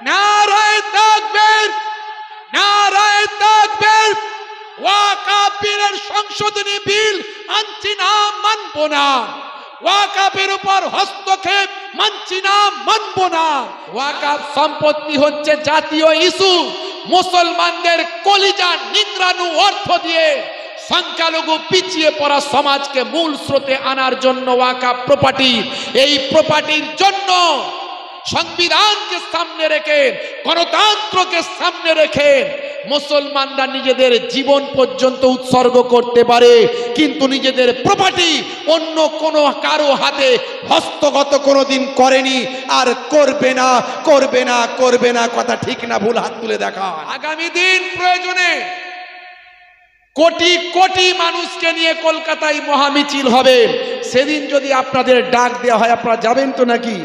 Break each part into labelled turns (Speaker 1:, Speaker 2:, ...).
Speaker 1: নারায়ে তাকবীর, নারায়ে তাকবীর। ওয়াকাফ বিলের সংশোধনী বিল আনছি না, মানব না। ওয়াকাফের উপর হস্তক্ষেপ মানছি না, মানব না। ওয়াকাফ সম্পত্তি হচ্ছে জাতীয় ইস্যু। মুসলমানদের কলিজা নিংড়ানো অর্থ দিয়ে সংখ্যালঘু পিছিয়ে পড়া সমাজকে মূল স্রোতে আনার জন্য ওয়াকাফ প্রপার্টি, এই প্রপার্টির জন্য সংবিধানকে সামনে রেখে, গণতন্ত্রকে সামনে রেখে মুসলমানরা নিজেদের জীবন পর্যন্ত উৎসর্গ করতে পারে, কিন্তু নিজেদের প্রপার্টি অন্য কোনো কারো হাতে হস্তগত কোনোদিন করেনি, আর করবে না, করবে না, করবে না। কথা ঠিক না ভুল? হাত তুলে দেখা। আগামী দিন প্রয়োজনে কোটি কোটি মানুষকে নিয়ে কলকাতায় মহামিছিল হবে। সেদিন যদি আপনাদের ডাক দেওয়া হয়, আপনারা যাবেন তো নাকি?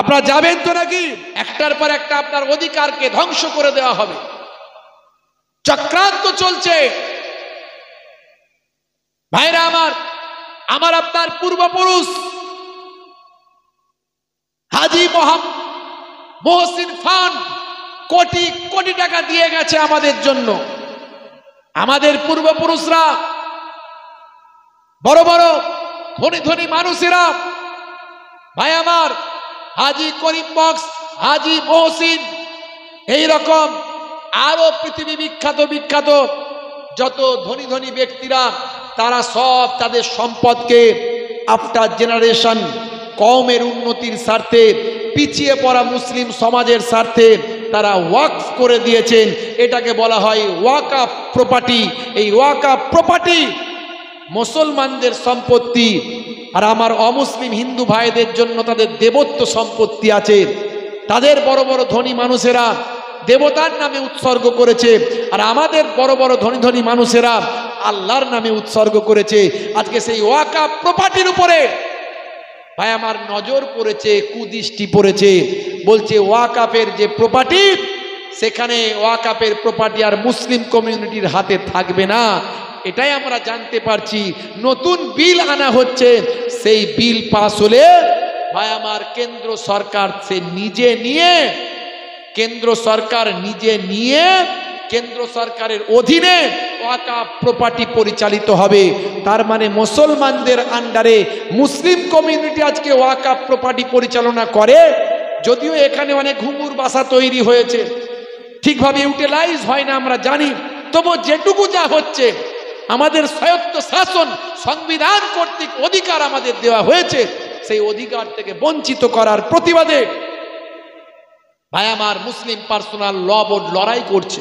Speaker 1: আপনারা যাবেন তো নাকি? একটার পর একটা আপনার অধিকারকে ধ্বংস করে দেওয়া হবে। চক্রান্ত চলছে। ভাইরা আমার, আমার আপনার পূর্বপুরুষ হাজী মহসিন খান কোটি কোটি টাকা দিয়ে গেছে আমাদের জন্য। আমাদের পূর্বপুরুষরা, বড় বড় ধনী ধনী মানুষেরা, ভাই আমার, হাজী করিম বক্স, হাজী মহসিন, এইরকম আরো পৃথিবী বিখ্যাত বিখ্যাত যত ধনী ধনী ব্যক্তিরা, তারা সব তাদের সম্পদকে আফটার জেনারেশন কওমের উন্নতির স্বার্থে, পিছিয়ে পড়া মুসলিম সমাজের স্বার্থে তারা ওয়াকফ করে দিয়েছেন। এটাকে বলা হয় ওয়াকফ প্রপার্টি। এই ওয়াকফ প্রপার্টি মুসলমানদের সম্পত্তি, আর আমার অমুসলিম হিন্দু ভাইদের জন্য তাদের দেবত্ব সম্পত্তি আছে। তাদের বড় বড় ধনী মানুষেরা দেবতার নামে উৎসর্গ করেছে, আর আমাদের বড় বড় ধনী ধনী মানুষেরা আল্লাহর নামে উৎসর্গ করেছে। আজকে সেই ওয়াকফ প্রপার্টির উপরে ভাই আমার নজর পড়েছে, কুদৃষ্টি পড়েছে। বলছে ওয়াকফের যে প্রপার্টি, সেখানে ওয়াকফের প্রপার্টি আর মুসলিম কমিউনিটির হাতে থাকবে না। এটাই আমরা জানতে পারছি। নতুন বিল আনা হচ্ছে। সেই বিল পাস হলে ভাই আমার কেন্দ্র সরকার সে নিজে নিয়ে, কেন্দ্র সরকার নিজে নিয়ে কেন্দ্র সরকারের অধীনে ওয়াকফ প্রপার্টি পরিচালিত হবে। তার মানে মুসলমানদের আন্ডারে মুসলিম কমিউনিটি আজকে ওয়াকফ প্রপার্টি পরিচালনা করে। যদিও এখানে অনেক ঘুঙুর বাসা তৈরি হয়েছে, ঠিকভাবে ইউটিলাইজ হয় না আমরা জানি, তবু যেটুকু যা হচ্ছে আমাদের স্বায়ত্ত শাসন সংবিধান কর্তৃক অধিকার আমাদের দেওয়া হয়েছে, সেই অধিকার থেকে বঞ্চিত করার প্রতিবাদে ভাই আমার মুসলিম পার্সোনাল ল বোর্ড লড়াই করছে।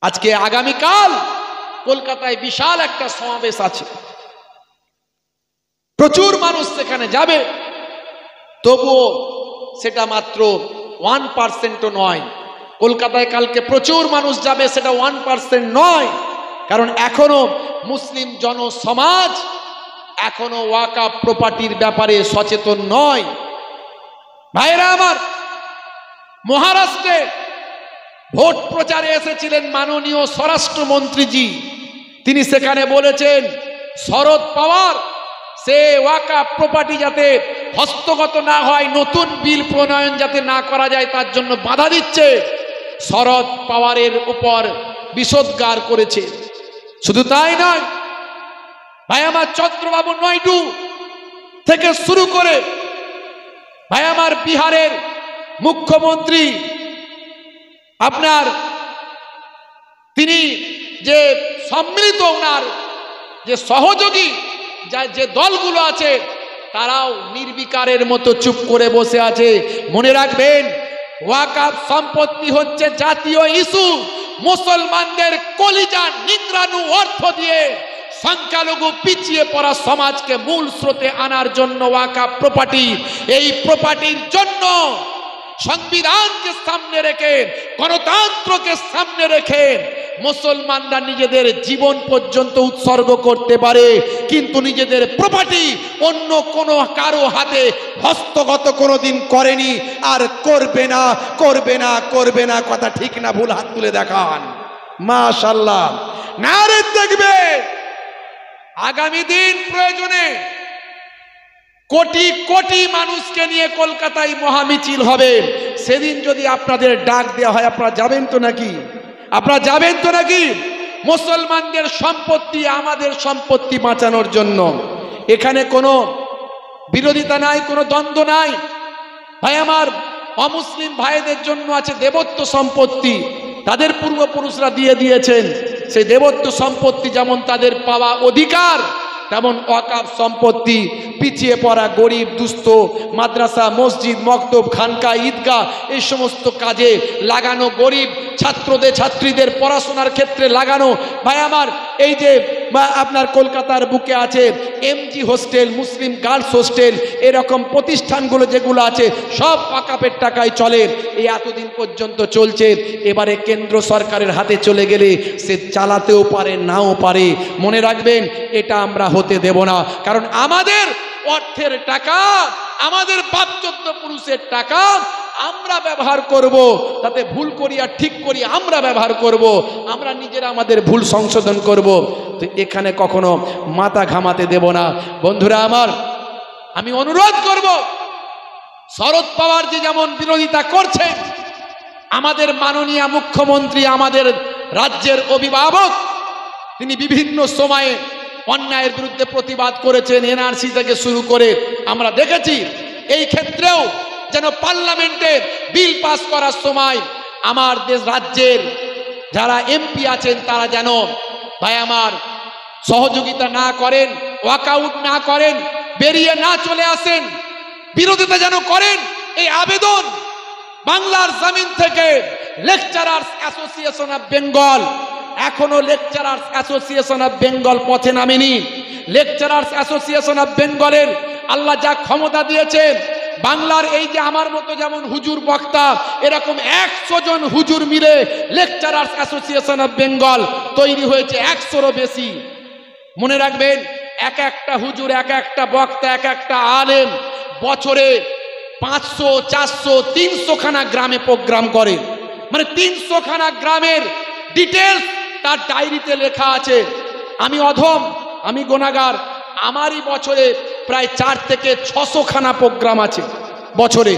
Speaker 1: আজকে আগামীকাল কলকাতায় বিশাল একটা সমাবেশ আছে, প্রচুর মানুষ সেখানে যাবে। তবুও সেটা মাত্র 1% নয়। কলকাতায় কালকে প্রচুর মানুষ যাবে, সেটা 1% নয়। কারণ এখনো মুসলিম জনসমাজ এখনো ওয়াকফ প্রপার্টির ব্যাপারে সচেতন নয়। ভাইরা আমার, মহারাষ্ট্রে ভোট প্রচারে এসেছিলেন মাননীয় স্বরাষ্ট্রমন্ত্রীজি। তিনি সেখানে বলেছেন শরদ পাওয়ার সে ওয়াকফ প্রপার্টি যাতে হস্তগত না হয়, নতুন বিল প্রণয়ন যাতে না করা যায়, তার জন্য বাধা দিচ্ছে। শরদ পাওয়ারের উপর বিষোদ্গার করেছে। শুধু তাই নয় ভাই আমার, চন্দ্রবাবু নাইডু থেকে শুরু করে ভাই আমার বিহারের মুখ্যমন্ত্রী, আপনার তিনি যে সম্মিলিত ওনার যে সহযোগী যে দলগুলো আছে, তারাও নির্বিকারের মতো চুপ করে বসে আছে। মনে রাখবেন, ওয়াকফ সম্পত্তি হচ্ছে জাতীয় ইস্যু। মুসলমানদের কলিজা নিংড়ানো অর্থ দিয়ে সংখ্যালঘু পিছিয়ে পড়া সমাজকে মূল স্রোতে আনার জন্য ওয়াকফ প্রপার্টি, এই প্রপার্টির জন্য সংবিধানকে সামনে রেখে, গণতন্ত্রকে সামনে রেখে মুসলমানরা নিজেদের জীবন পর্যন্ত উৎসর্গ করতে পারে, কিন্তু নিজেদের প্রপার্টি অন্য কোনো কারো হাতে হস্তগত কোনোদিন করেনি, আর করবে না, করবে না, করবে না। কথা ঠিক না ভুল? হাত তুলে দেখান। মাশাআল্লাহ, নারে তাকবীর। আগামী দিন প্রয়োজনে কোটি কোটি মানুষকে নিয়ে কলকাতায় মহামিছিল হবে। সেদিন যদি আপনাদের ডাক দেওয়া হয় আপনারা যাবেন তো নাকি? আপনারা যাবেন তো নাকি? মুসলমানদের সম্পত্তি আমাদের সম্পত্তি বাঁচানোর জন্য এখানে কোনো বিরোধিতা নাই, কোনো দ্বন্দ্ব নাই। ভাই আমার, অমুসলিম ভাইদের জন্য আছে দেবত্ব সম্পত্তি, তাদের পূর্বপুরুষরা দিয়ে দিয়েছেন। সেই দেবত্ব সম্পত্তি যেমন তাদের পাওয়া অধিকার, তেমন ওয়াকফ সম্পত্তি পিছিয়ে পড়া গরিব দুস্থ মাদ্রাসা মসজিদ মক্তব খানকা ঈদগাহ এই সমস্ত কাজে লাগানো, গরিব ছাত্রদের ছাত্রীদের পড়াশোনার ক্ষেত্রে লাগানো। ভাই আমার, এই যে আপনার কলকাতার বুকে আছে এমজি হোস্টেল, মুসলিম গার্লস হোস্টেল, এরকম প্রতিষ্ঠানগুলো যেগুলো আছে সব ওয়াকফের টাকায় চলে। এই এতদিন পর্যন্ত চলছে, এবারে কেন্দ্র সরকারের হাতে চলে গেলে সে চালাতেও পারে নাও পারে। মনে রাখবেন, এটা আমরা হতে দেব না। কারণ আমাদের অর্থের টাকা, আমাদের বাপচোদ্দ পুরুষের টাকা আমরা ব্যবহার করব, তাতে ভুল করি আর ঠিক করি আমরা ব্যবহার করব, আমরা নিজেরা আমাদের ভুল সংশোধন করব। তো এখানে কখনো মাথা ঘামাতে দেব না। বন্ধুরা আমার, আমি অনুরোধ করব, শরদ পাওয়ার যে যেমন বিরোধিতা করছেন, আমাদের মাননীয় মুখ্যমন্ত্রী আমাদের রাজ্যের অভিভাবক, তিনি বিভিন্ন সময়ে অন্যায়ের বিরুদ্ধে প্রতিবাদ করেছেন, এনআরসি থেকে শুরু করে আমরা দেখেছি। এই ক্ষেত্রেও যেন পার্লামেন্টে বিল পাস করার সময় আমার দেশ রাজ্যের যারা এমপি আছেন তারা যেন ভাই আমার সহযোগিতা না করেন, ওয়াকআউট না করেন, বেরিয়ে না চলে আসেন, বিরোধিতা যেন করেন। এই আবেদন বাংলার জমিন থেকে লেকচারার্স অ্যাসোসিয়েশন অফ বেঙ্গল, এখনো লেকচারার্স অ্যাসোসিয়েশন অফ বেঙ্গল পথে নামেনি। লেকচারার্স অ্যাসোসিয়েশন অফ বেঙ্গলের আল্লাহ যা ক্ষমতা দিয়েছেন, বাংলার এই যে আমার মতো যেমন হুজুর বক্তা, এরকম 100 জন হুজুর মিলে লেকচারার্স অ্যাসোসিয়েশন অফ বেঙ্গল তৈরি হয়েছে, 100-রও বেশি। মনে রাখবেন, এক একটা হুজুর, এক একটা বক্তা, এক একটা আলেম বছরে 500, 400, 300 খানা গ্রামে প্রোগ্রাম করে। মানে 300 খানা গ্রামের ডিটেলস তার ডায়েরিতে লেখা আছে। আমি অধম, আমি গুনাহগার, আমারই বছরে প্রায় 4 থেকে 600 খানা প্রোগ্রাম আছে বছরে।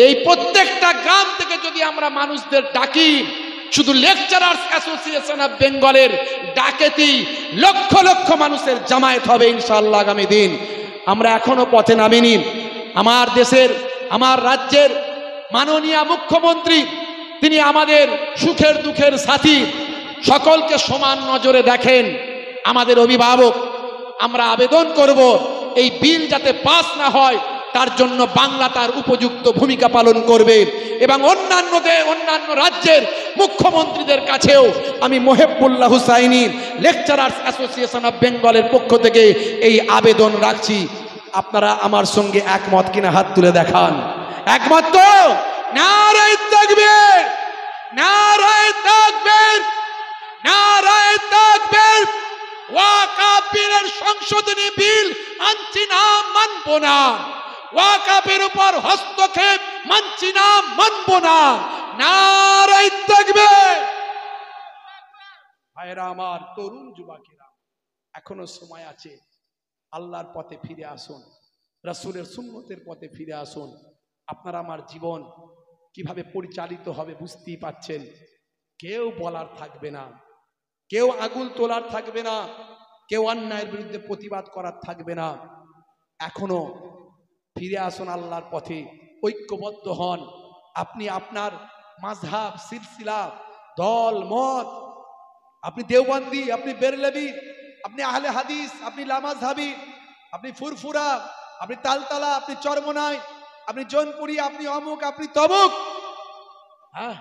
Speaker 1: এই প্রত্যেকটা গ্রাম থেকে যদি আমরা মানুষদের ডাকি, শুধু লেকচারার্স অ্যাসোসিয়েশন অফ বেঙ্গলের ডাকেতেই লক্ষ লক্ষ মানুষের জামায়াত হবে ইনশাআল্লাহ আগামী দিন। আমরা এখনো পথে নামিনি। আমার দেশের, আমার রাজ্যের মাননীয় মুখ্যমন্ত্রী, তিনি আমাদের সুখের দুঃখের সাথী, সকলকে সমান নজরে দেখেন। আমাদের অভিভাবক, আমরা আবেদন করব এই বিল যাতে পাস না হয়, তার জন্য বাংলা তার উপযুক্ত ভূমিকা পালন করবে। এবং অন্যান্য রাজ্যের মুখ্যমন্ত্রীদের কাছেও আমি Mohebullah Husaini lecturers association of বেঙ্গলের পক্ষ থেকে এই আবেদন রাখছি। আপনারা আমার সঙ্গে একমত কিনা হাত তুলে দেখান। একমত তো? নারায়ে তাকবীর, নারায়ে তাকবীর, নারায়ে তাকবীর। ওয়াকফ বিলের সংশোধনী বিল আনছি না, মানব না। ওয়াকফের উপর হস্তক্ষেপ মানছি না, মানব না। নারায়ে তাকবীর। ভাইরা আমার, তরুণ যুবকেরা, এখনো সময় আছে। আল্লাহর পথে ফিরে আসুন, রাসূলের সুন্নতের পথে ফিরে আসুন। আপনার আমার জীবন কিভাবে পরিচালিত হবে বুঝতেই পাচ্ছেন। কেউ বলার থাকবে না, কেউ আগুল তোলার থাকবে না, কেউ অন্যায়ের বিরুদ্ধে প্রতিবাদ করার থাকবে না। এখনো ফিরে আসুন আল্লাহর পথে, ঐক্যবদ্ধ হন। আপনি আপনার মাযহাব, সিলসিলা, দল মত, আপনি দেওবন্দি, আপনি বেরলভী, আপনি আহলে হাদিস, আপনি লামাযহাবী, আপনি ফুরফুরা, আপনি তালতালা, আপনি চরমনাই, আপনি জৌনপুরি, আপনি অমুক, আপনি তমুক, হ্যাঁ,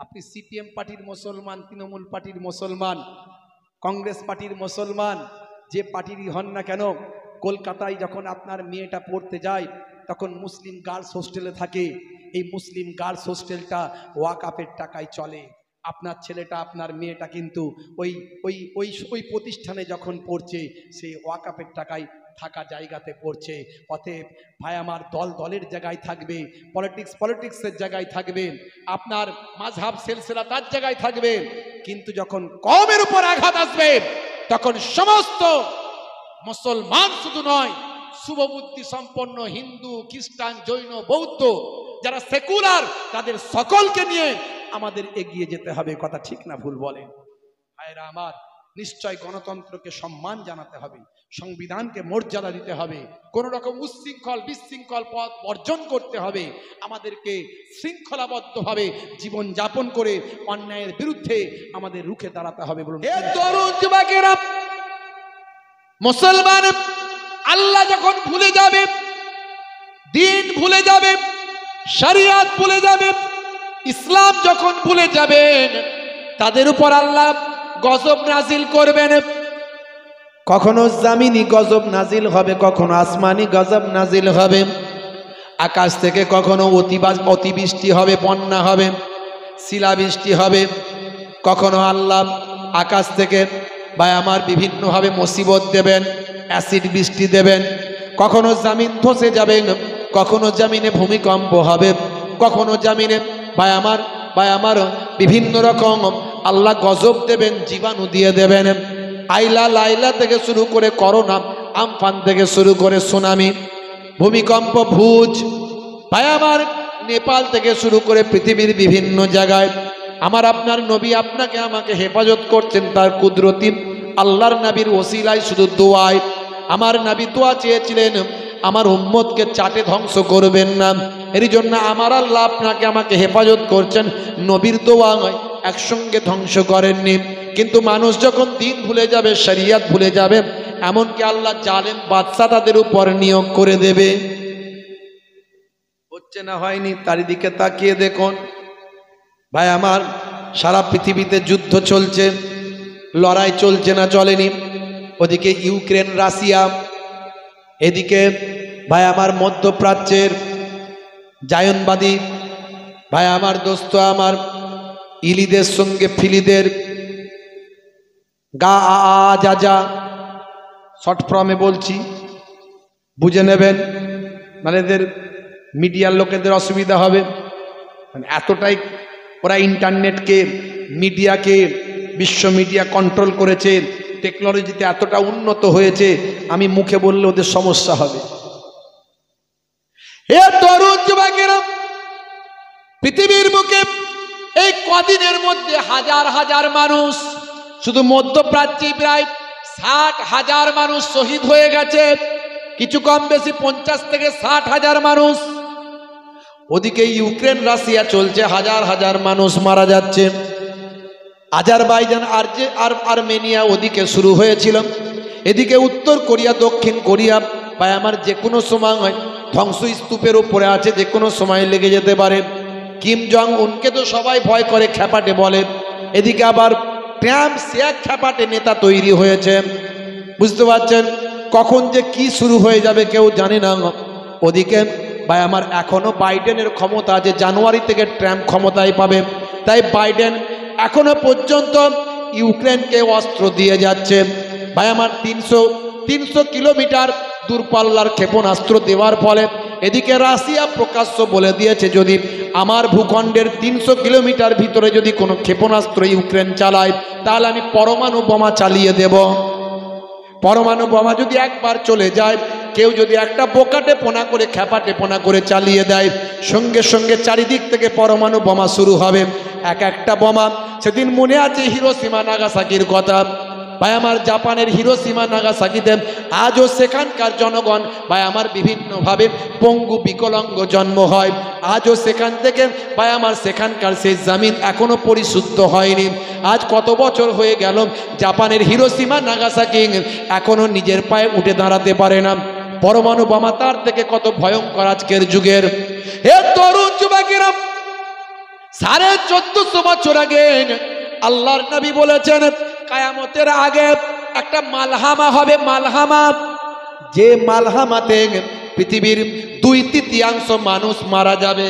Speaker 1: আপনি সিপিএম পার্টির মুসলমান, তৃণমূল পার্টির মুসলমান, কংগ্রেস পার্টির মুসলমান, যে পার্টিরই হন না কেন, কলকাতায় যখন আপনার মেয়েটা পড়তে যায় তখন মুসলিম গার্লস হোস্টেলে থাকে। এই মুসলিম গার্লস হোস্টেলটা ওয়াকফের টাকায় চলে। আপনার ছেলেটা, আপনার মেয়েটা কিন্তু ওই ওই ওই ওই প্রতিষ্ঠানে যখন পড়ছে, সে ওয়াকফের টাকায় থাকা জায়গাতে পড়ছে। অতএব ভাই আমার, দলের জায়গায় থাকবে, পলিটিক্সের জায়গায় থাকবে, আপনার মাযহাব সিলসিলা তার জায়গায় থাকবে। কিন্তু যখন কওমের উপর আঘাত আসবে, তখন সমস্ত মুসলমান শুধু নয়, শুভবুদ্ধি সম্পন্ন হিন্দু, খ্রিস্টান, জৈন, বৌদ্ধ যারা সেকুলার, তাদের সকলকে নিয়ে আমাদের এগিয়ে যেতে হবে। কথা ঠিক না ভুল বলেন ভাইরা আমার? নিশ্চয় গণতন্ত্রকে সম্মান জানাতে হবে, সংবিধানকে মর্যাদা দিতে হবে, কোন রকম উচ্ছৃঙ্খল বিশৃঙ্খল পথ বর্জন করতে হবে। আমাদেরকে শৃঙ্খলাবদ্ধভাবে জীবন যাপন করে অন্যায়ের বিরুদ্ধে আমাদের রুখে দাঁড়াতে হবে। বলুন তরুণ যুবকেরা, মুসলমান আল্লাহ যখন ভুলে যাবে, দিন ভুলে যাবে, শরিয়ত ভুলে যাবে, ইসলাম যখন ভুলে যাবেন, তাদের উপর আল্লাহ গজব নাজিল করবেন। কখনো জামিনি গজব নাজিল হবে, কখনো আসমানি গজব নাজিল হবে। আকাশ থেকে কখনো অতিবৃষ্টি হবে, বন্যা হবে, শিলাবৃষ্টি হবে। কখনো আল্লাহ আকাশ থেকে বা আমার বিভিন্নভাবে মুসিবত দেবেন, অ্যাসিড বৃষ্টি দেবেন। কখনো জামিন ধসে যাবে, কখনো জামিনে ভূমিকম্প হবে, কখনো জামিনে বা আমার বিভিন্ন রকম আল্লাহ গজব দেবেন, জীবাণু দিয়ে দেবেন। আইলা লাইলা থেকে শুরু করে করোনা, আমফান থেকে শুরু করে সুনামি, ভূমিকম্প, ভুজ, ভাই আমার নেপাল থেকে শুরু করে পৃথিবীর বিভিন্ন জায়গায় আমার আপনার নবী আপনাকে আমাকে হেফাজত করছেন তার কুদরতি আল্লাহর নবীর ওসিলায়। শুধু দোয়ায় আমার নবী দোয়া চেয়েছিলেন, আমার উম্মতকে চাটে ধ্বংস করবেন না। এর জন্য আমার আল্লাহ আপনাকে আমাকে হেফাজত করছেন। নবীর দোয়া একসঙ্গে ধ্বংস করেননি। কিন্তু মানুষ যখন দিন ভুলে যাবে, শরিয়ত ভুলে যাবে, এমনকি আল্লাহ জালেম বাদশা তাদের উপর নিয়োগ করে দেবে। হচ্ছে না হয়নি? চারিদিকে তাকিয়ে দেখুন ভাই আমার, সারা পৃথিবীতে যুদ্ধ চলছে, লড়াই চলছে না চলেনি? ওদিকে ইউক্রেন, রাশিয়া, এদিকে ভাই আমার মধ্যপ্রাচ্যের জায়নবাদী ভাই আমার দোস্ত আমার ইলিদের সঙ্গে ফিলিদের গা যা শর্ট ফর্মে বলছি, বুঝে নেবেন, মানে এদের মিডিয়ার লোকেদের অসুবিধা হবে। মানে এতটাই ওরা ইন্টারনেটকে, মিডিয়াকে, বিশ্ব মিডিয়া কন্ট্রোল করেছে, টেকনোলজিতে এতটা উন্নত হয়েছে, আমি মুখে বললে ওদের সমস্যা হবে। এ তরুণ যুবকেরা, পৃথিবীর বুকে এই কদিনের মধ্যে হাজার হাজার মানুষ, শুধু মধ্যপ্রাচ্যে প্রায় 60,000 মানুষ শহীদ হয়ে গেছে, কিছু কম বেশি 50 থেকে 60,000 মানুষ। ওদিকে ইউক্রেন রাশিয়া চলছে, হাজার হাজার মানুষ মারা যাচ্ছে। আজারবাইজান আর আর্মেনিয়া ওদিকে শুরু হয়েছিল, এদিকে উত্তর কোরিয়া, দক্ষিণ কোরিয়া বা আমার যে কোনো সময় ধ্বংসস্তূপের উপরে আছে, যে কোনো সময় লেগে যেতে পারে। কিম জং উনকে তো সবাই ভয় করে, খ্যাপাটে বলে। এদিকে আবার ট্রাম্প, সে এক খ্যাপাটে নেতা তৈরি হয়েছে। বুঝতে পারছেন কখন যে কি শুরু হয়ে যাবে কেউ জানে না। ওদিকে ভাই আমার এখনো বাইডেনের ক্ষমতা আছে, জানুয়ারি থেকে ট্রাম্প ক্ষমতায় পাবে। তাই বাইডেন এখনো পর্যন্ত ইউক্রেনকে অস্ত্র দিয়ে যাচ্ছে। ভাই আমার 300 কিলোমিটার দূরপাল্লার ক্ষেপণাস্ত্র দেওয়ার ফলে এদিকে রাশিয়া প্রকাশ্য বলে দিয়েছে, যদি আমার ভূখণ্ডের 300 কিলোমিটার ভিতরে যদি কোনো ক্ষেপণাস্ত্র ইউক্রেন চালায়, তাহলে আমি পরমাণু বোমা চালিয়ে দেব। পরমাণু বোমা যদি একবার চলে যায়, কেউ যদি একটা বোকাটে পোনা করে, খ্যাপাটে পোনা করে চালিয়ে দেয়, সঙ্গে সঙ্গে চারিদিক থেকে পরমাণু বোমা শুরু হবে। এক একটা বোমা, সেদিন মনে আছে হিরোশিমা নাগাসাকির কথা। ভাই আমার জাপানের হিরোশিমা নাগাসাকিতে আজও সেখানকার জনগণ ভাই আমার বিভিন্নভাবে পঙ্গু বিকলাঙ্গ জন্ম হয়। আজও সেখান থেকে ভাই আমার সেখানকার সেই জমিন এখনো পরিশুদ্ধ হয়নি। আজ কত বছর হয়ে গেল, জাপানের হিরোশিমা নাগাসাকি এখনো নিজের পায়ে উঠে দাঁড়াতে পারে না। পরমাণু বোমা তার থেকে কত ভয়ঙ্কর আজকের যুগের। এ তরুণ যুবকেরা, 1450 বছর আগে আল্লাহর নবী বলেছেন, কিয়ামতের আগে একটা মালহামা হবে। মালহামা, যে মালহামাতে পৃথিবীর 2/3 মানুষ মারা যাবে।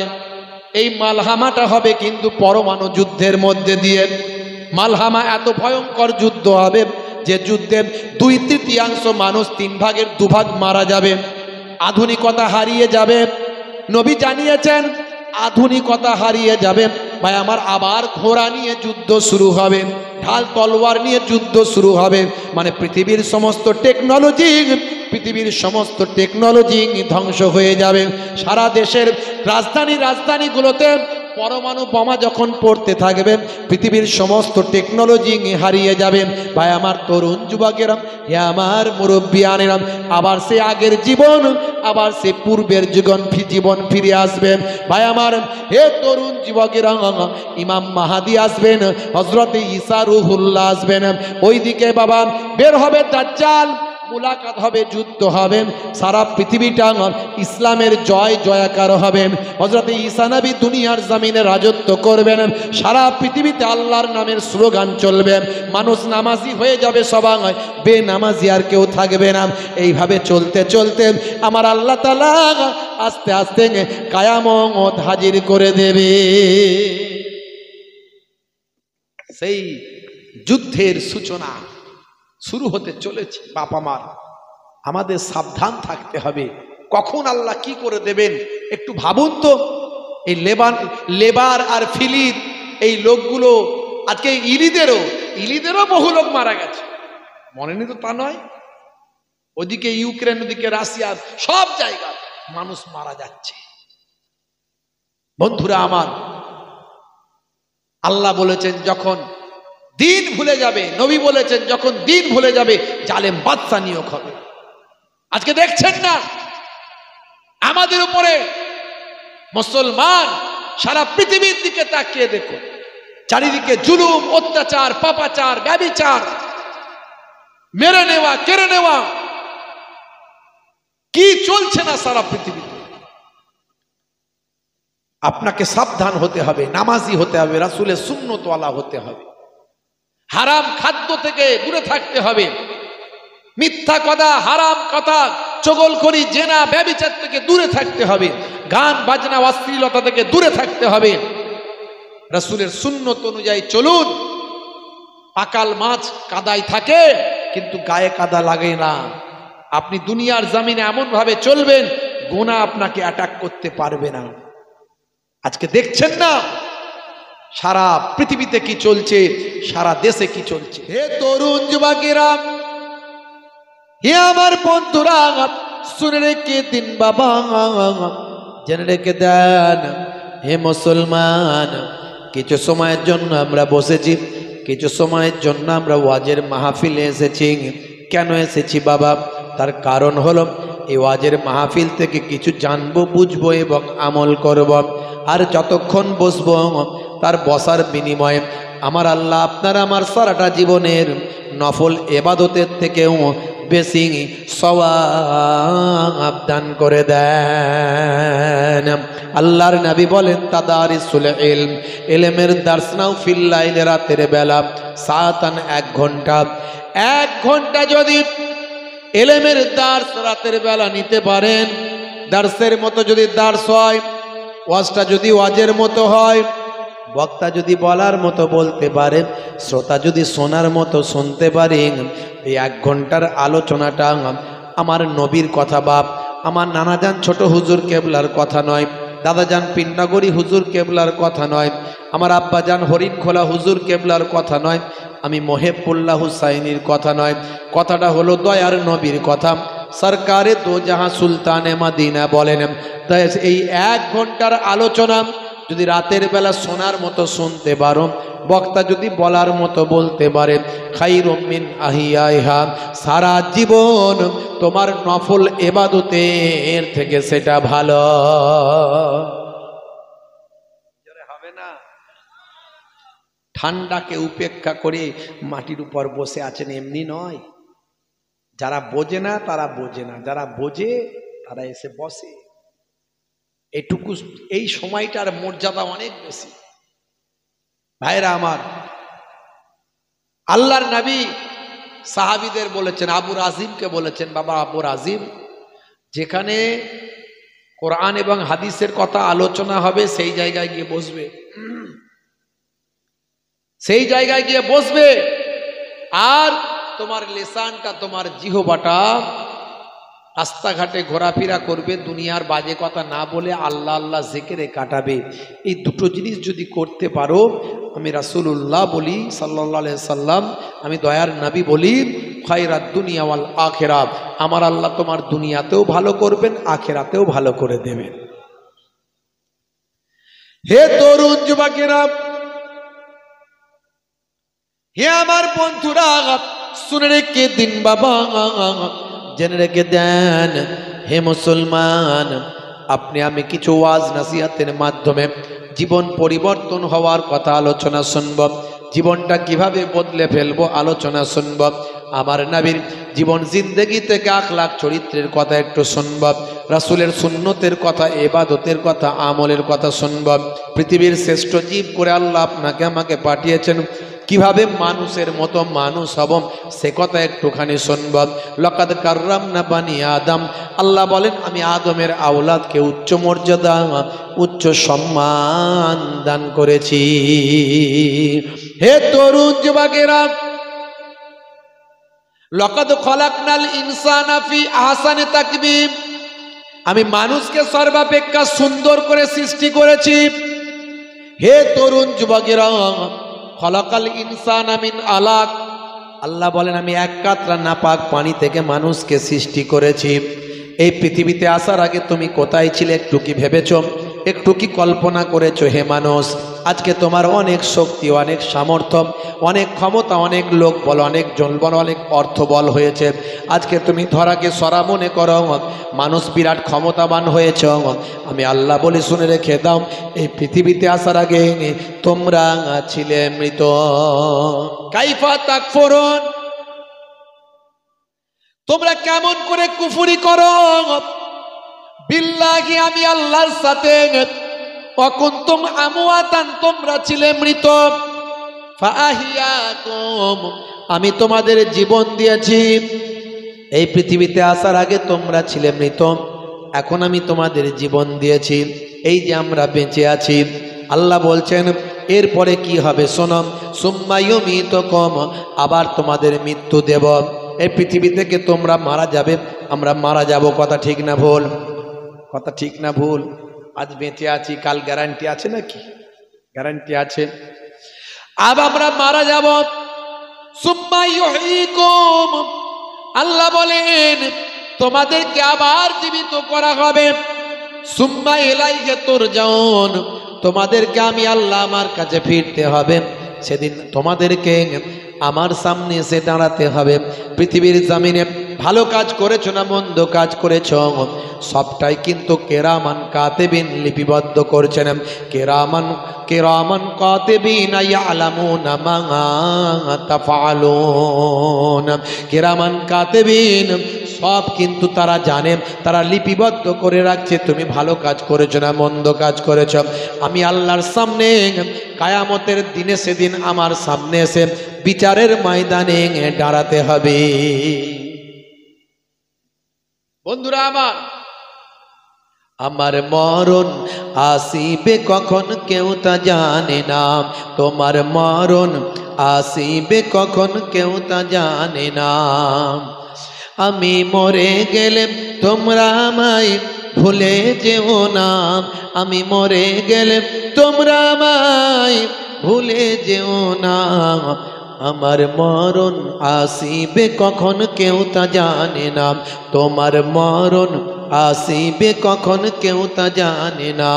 Speaker 1: এই মালহামাটা হবে কিন্তু পরমাণু যুদ্ধের মধ্যে দিয়ে। মালহামা এত ভয়ঙ্কর যুদ্ধ হবে যে যুদ্ধে 2/3 মানুষ, 3 ভাগের 2 ভাগ মারা যাবে। আধুনিকতা হারিয়ে যাবে। নবী জানিয়েছেন আধুনিকতা হারিয়ে যাবে। ভাই আমার আবার ঘোড়া নিয়ে যুদ্ধ শুরু হবে, ঢাল তলোয়ার নিয়ে যুদ্ধ শুরু হবে। মানে পৃথিবীর সমস্ত টেকনোলজি পৃথিবীর সমস্ত টেকনোলজি ধ্বংস হয়ে যাবে। সারা দেশের রাজধানীগুলোতে পরমাণু বোমা যখন পড়তে থাকবে, পৃথিবীর সমস্ত টেকনোলজি হারিয়ে যাবে। ভাই আমার তরুণ যুবকেরা, হে আমার মুরব্বিয়ানেরা, আবার সে আগের জীবন, আবার সে পূর্বের জীবন ফিরে আসবে। ভাই আমার, হে তরুণ যুবকেরা, ইমাম মাহাদি আসবেন, হযরতে ঈসা রুহুল্লাহ আসবেন। ওইদিকে বাবা বের হবে দাজ্জাল, মুলাকাত হবে, যুদ্ধ হবে, সারা পৃথিবীটা ইসলামের জয়াকার হবে। হযরত ঈসা নবী দুনিয়ার জমিনে রাজত্ব করবেন, সারা পৃথিবীতে আল্লাহর নামের স্লোগান চলবে, মানুষ নামাজি হয়ে যাবে সবাই, বেনামাজি আর কেউ থাকবে না। এইভাবে চলতে চলতে আমার আল্লাহ তাআলা আস্তে আস্তে কিয়ামত হাজির করে দেবে। সেই যুদ্ধের সূচনা শুরু হতে চলেছে। বাবা মার, আমাদের সাবধান থাকতে হবে, কখন আল্লাহ কি করে দেবেন একটু ভাবুন তো। এই লেবার আর ফিলির এই লোকগুলো আজকে ইলিদেরও বহু লোক মারা গেছে, মনে নেই তো তা নয়। ওদিকে ইউক্রেন, ওদিকে রাশিয়া, সব জায়গায় মানুষ মারা যাচ্ছে। বন্ধুরা আমার, আল্লাহ বলেছেন যখন দিন ভুলে যাবে, নবী বলেছেন যখন দিন ভুলে যাবে জালেম বাদশা নিয়োগ হবে। আজকে দেখছেন না আমাদের উপরে মুসলমান, সারা পৃথিবীর দিকে তাকিয়ে দেখুন, চারিদিকে জুলুম, অত্যাচার, পাপাচার, ব্যভিচার, মেরে নেওয়া, কেড়ে নেওয়া, কি চলছে না সারা পৃথিবীতে। আপনাকে সাবধান হতে হবে, নামাজি হতে হবে, রাসূলের সুন্নতওয়ালা হতে হবে, হারাম খাদ্য থেকে দূরে থাকতে হবে, মিথ্যা কথা, হারাম কথা, চগলখড়ি, জেনা, ব্যভিচার থেকে দূরে থাকতে হবে, গান বাজনা, অশ্লীলতা থেকে দূরে থাকতে হবে। রাসূলের সুন্নত অনুযায়ী চলুন। পাকাল মাছ কাদায় থাকে কিন্তু গায়ে কাদা লাগে না। আপনি দুনিয়ার জমিনে এমন ভাবে চলবেন, গুনাহ আপনাকে অ্যাটাক করতে পারবে না। আজকে দেখছেন না সারা পৃথিবীতে কি চলছে, সারা দেশে কি চলছে। হে তরুণ যুবকেরা, হে আমার বন্ধুরা, শুনে রেখে দিন বাবা, জেনে রেখে দেন। হে মুসলমান, কিছু সময়ের জন্য আমরা বসেছি, কিছু সময়ের জন্য আমরা ওয়াজের মাহফিলে এসেছি। কেন এসেছি বাবা? তার কারণ হলো এই ওয়াজের মাহফিল থেকে কিছু জানবো, বুঝবো এবং আমল করব। আর যতক্ষণ বসবো তার বসার বিনিময়ে আমার আল্লাহ আপনার আমার সারাটা জীবনের নফল ইবাদতের থেকেও বেশি সওয়াব দান করে দেন। আল্লাহর নবী বলেন, তাদারিসুল ইলম, ইলমের দার্স নাও ফিল লাইল, রাতের বেলা, সাতান, 1 ঘন্টা। 1 ঘন্টা যদি ইলমের দার্স রাতের বেলা নিতে পারেন, দার্সের মতো যদি দার্স হয়, ওয়াজটা যদি ওয়াজের মতো হয়, বক্তা যদি বলার মতো বলতে পারে, শ্রোতা যদি শোনার মতো শুনতে পারেন, এই 1 ঘন্টার আলোচনাটা আমার নবীর কথা বাপ, আমার নানাজান ছোট হুজুর কেবলার কথা নয়, দাদাজান পিন্নাগরি হুজুর কেবলার কথা নয়, আমার আব্বাজান হরিণখোলা হুজুর কেবলার কথা নয়, আমি মহেবুল্লাহ হুসাইনির কথা নয়, কথাটা হলো দয়ার নবীর কথা। সরকারে দো জাহাঁ সুলতানে মাদিনা বলেন। তাই এই 1 ঘন্টার আলোচনা যদি রাতের বেলা শোনার মতো শুনতে পারো, বক্তা যদি বলার মতো বলতে পারে, খাইরুম মিন আহিয়াইহা, সারা জীবন তোমার নফল ইবাদতের থেকে সেটা ভালো হবে না। ঠান্ডাকে উপেক্ষা করে মাটির উপর বসে আছেন এমনি নয়। যারা বোঝে না তারা বোঝে না, যারা বোঝে তারা এসে বসে। এটুকু, এই সময়টার মর্যাদা অনেক বেশি। ভাইরা আমার, আল্লাহর নবী সাহাবীদের বলেছেন, আবু রাজিমকে বলেছেন, বাবা আবু রাজিম, যেখানে কোরআন এবং হাদিসের কথা আলোচনা হবে সেই জায়গায় গিয়ে বসবে, সেই জায়গায় গিয়ে বসবে। আর তোমার লিসানটা, তোমার জিহ্বাটা রাস্তাঘাটে ঘোরাফেরা করবে, দুনিয়ার বাজে কথা না বলে আল্লাহ আল্লাহ জিকিরে কাটাবে। এই দুটো জিনিস যদি করতে পারো, আমি রাসূলুল্লাহ বলি সাল্লাল্লাহু আলাইহি সাল্লাম, আমি দয়ার নবী বলি, খায়রাদ দুনিয়া ওয়াল আখিরাত, আমার আল্লাহ তোমার দুনিয়াতেও ভালো করবেন, আখিরাতেও ভালো করে দেবেন। হে তরুণ যুবকেরা, হে আমার বন্ধুরা, শুনে রেখে দিন বাবা, জেনে রেখে দেন। হে মুসলমান, আপনি আমি কিছু ওয়াজ নাসিহাতের মাধ্যমে জীবন পরিবর্তন হওয়ার কথা আলোচনা শুনব, জীবনটা কিভাবে বদলে ফেলবো আলোচনা শুনব, আমার নবীর জীবন জিন্দেগি থেকে আখলাক চরিত্রের কথা একটু শুনব, রাসূলের সুন্নতের কথা, ইবাদতের কথা, আমলের কথা শুনব। পৃথিবীর শ্রেষ্ঠ জীব করে আল্লাহ আপনাকে আমাকে পাঠিয়েছেন, কিভাবে মানুষের মতো মানুষ হব সে কথা একটুখানি শুনব। লাকাদ কাররামনা বানি আদম, আল্লাহ বলেন আমি আদমের আওলাদকে উচ্চ মর্যাদা, উচ্চ সম্মান দান করেছি। হে তরুণ যুবকেরা, লাকাদ খলাকনাল ইনসানা ফি আহসানি তাকবীম, আমি মানুষকে সর্বাপেক্ষা সুন্দর করে সৃষ্টি করেছি। হে তরুণ যুবকেরা, খলাকাল ইনসানা মিন আলাক, আল্লাহ বলেন আমি এক কাতরা নাপাক পানি থেকে মানুষকে সৃষ্টি করেছি। এই পৃথিবীতে আসার আগে তুমি কোথায় ছিলে একটু কি ভেবেছো, একটু কি কল্পনা করেছো? হে মানুষ, আজকে তোমার অনেক শক্তি, অনেক সামর্থ্য, অনেক ক্ষমতা, অনেক লোক বল, অনেক জনবল, অনেক অর্থ বল হয়েছে। আজকে তুমি ধরাকে সরা মনে করো, মানুষ বিরাট ক্ষমতাবান হয়েছ। আমি আল্লাহ বলে শুনে রেখে দাও, এই পৃথিবীতে আসার আগে তোমরা ছিলে মৃত। কাইফা তাকফুরুন, তোমরা কেমন করে কুফরি করো বিল্লাহি, আমি আল্লাহর সাথে। ওয়াকুনতুম আমওয়াতান, তোমরা ছিলে মৃত। ফাআহিয়াকুম, আমি তোমাদের জীবন দিয়েছি। এই পৃথিবীতে আসার আগে তোমরা ছিলে মৃত, এখন আমি তোমাদের জীবন দিয়েছি। এই যে আমরা বেঁচে আছি, আল্লাহ বলছেন এরপরে কি হবে শোনো, সুম্মা ইউমীতুকুম, আবার তোমাদের মৃত্যু দেব। এই পৃথিবী থেকে তোমরা মারা যাবে, আমরা মারা যাব, কথা ঠিক না ভুল? কথা ঠিক না ভুল? আজ বেঁচে আছি, কাল গ্যারান্টি আছে নাকি? গ্যারান্টি আছে। আবার আমরা মারা যাব। সুম্মা ইউহয়িকুম, আল্লাহ বলেন তোমাদেরকে আবার জীবিত করা হবে। সুম্মা ইলাইহি তুরজাউন, তোমাদেরকে আমি আল্লাহ আমার কাছে ফিরতে হবে। সেদিন তোমাদেরকে আমার সামনে এসে দাঁড়াতে হবে। পৃথিবীর জমিনে ভালো কাজ করেছো না মন্দ কাজ করেছো, সবটাই কিন্তু কেরামান কাতিবিন লিপিবদ্ধ করছেন। কেরামান কাতিবিন ইয়ালামুনা মা তাফআলুন, কেরামান কাতিবিন সব কিন্তু তারা জানে, তারা লিপিবদ্ধ করে রাখছে তুমি ভালো কাজ করেছো না মন্দ কাজ করেছো। আমি আল্লাহর সামনে কায়ামতের দিনে সেদিন আমার সামনে এসে বিচারের ময়দানে দাঁড়াতে হবে। বন্ধুরা আমার মরণ আসিবে কখন কেউ তা জানে না, তোমার মরণ আসিবে কখন কেউ তা জানে না। আমি মরে গেলে তোমরা আমায় ভুলে যেও না, আমি মরে গেলে তোমরা আমায় ভুলে যেও না। আমার মরণ আসিবে কখন কেউ তা জানে না, তোমার মরণ আসিবে কখন কেউ তা জানে না।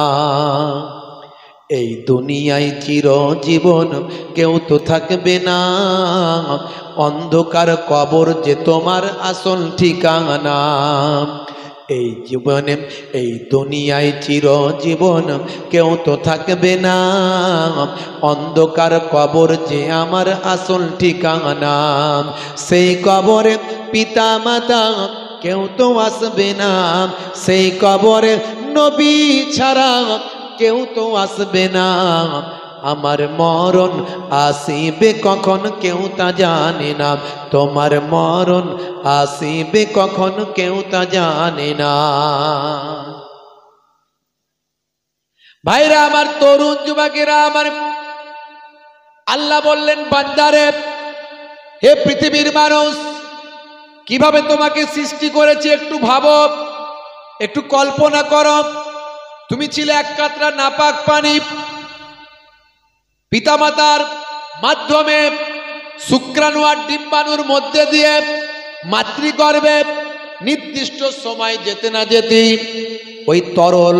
Speaker 1: এই দুনিয়ায় চিরজীবন কেউ তো থাকবে না, অন্ধকার কবর যে তোমার আসল ঠিকানা। এই জীবনে এই দুনিয়ায় চিরজীবন কেউ তো থাকবে না, অন্ধকার কবর যে আমার আসল ঠিকানা। সেই কবরে পিতা মাতা কেউ তো আসবে না, সেই কবরে নবী ছাড়া কেউ তো আসবে না। আমার মরণ আসিবে কখন কেউ তা জানে না, তোমার মরণ আসিবে কখন কেউ তা জানে না। ভাইরা আমার, তরুণ যুবকেরা আমার, আল্লাহ বললেন বান্দারে, হে পৃথিবীর মানুষ, কিভাবে তোমাকে সৃষ্টি করেছি একটু ভাবো, একটু কল্পনা করো। তুমি ছিলে এক কাতরা নাপাক পানি, পিতামাতার মাধ্যমে শুক্রাণু আর ডিম্বাণুর মধ্যে দিয়ে মাতৃগর্ভে নির্দিষ্ট সময় যেতে না যেতেই ওই তরল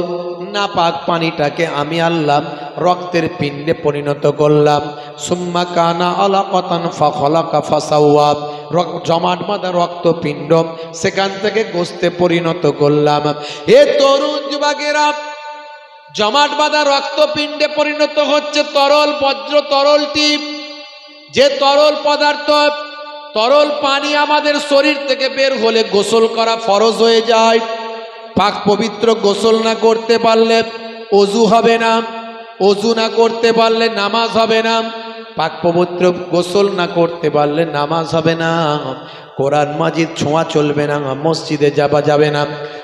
Speaker 1: নাপাক পানিটাকে আমি আল্লাহ রক্তের পিণ্ডে পরিণত করলাম। সুম্মা কানা আলাকাতান ফাখালাকা ফাসাওয়া, জমাট বাঁধা রক্তপিণ্ড সেখান থেকে গোস্তে পরিণত করলাম। এ তরুণ যুবকেরা, জমাট বাঁধা রক্তপিণ্ডে পরিণত হচ্ছে তরল বজ্র তরলটি, যে তরল পদার্থ, তরল পানি আমাদের শরীর থেকে বের হলে গোসল করা ফরজ হয়ে যায়। পাক পবিত্র গোসল না করতে পারলে অজু হবে না, অজু না করতে পারলে নামাজ হবে না, পাক পবিত্র গোসল না করতে পারলে নামাজ হবে না, কোরআন মাজিদ ছোঁয়া চলবে না, মসজিদে যাওয়া যাবে না।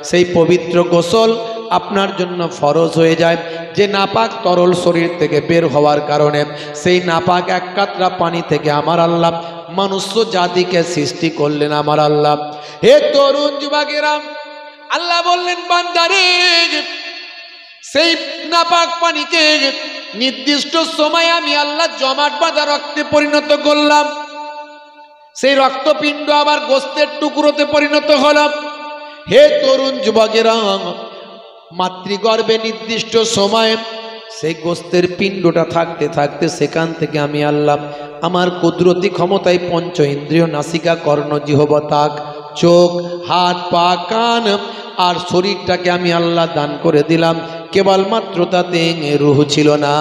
Speaker 1: সেই পবিত্র গোসল আপনার জন্য ফরজ হয়ে যায়। যে নাপাক তরল শরীর থেকে বের হওয়ার কারণে সেই নাপাক এক কাতরা পানি থেকে আমার আল্লাহ মনুষ্য জাতিকে সৃষ্টি করলেন আমার আল্লাহ। হে তরুণ যুবকেরা, আল্লাহ বললেন বান্দারে, সেই নাপাক পানিকে নির্দিষ্ট সময় আমি আল্লাহ জমাট বাঁধা রক্তে পরিণত করলাম। সেই রক্তপিণ্ড আবার গোস্তের টুকরোতে পরিণত হলাম। হে তরুণ যুবকেরা, মাতৃগর্ভে নির্দিষ্ট সময়ে সেই গোস্তের পিণ্ডটা থাকতে থাকতে সেখান থেকে আমি আল্লাহ আমার কুদরতি ক্ষমতায় পঞ্চ ইন্দ্রিয় নাসিকা কর্ণ জিহ্বা তাক চোখ হাত পা কান আর শরীরটাকে আমি আল্লাহ দান করে দিলাম। কেবলমাত্র তাতে রুহ ছিল না।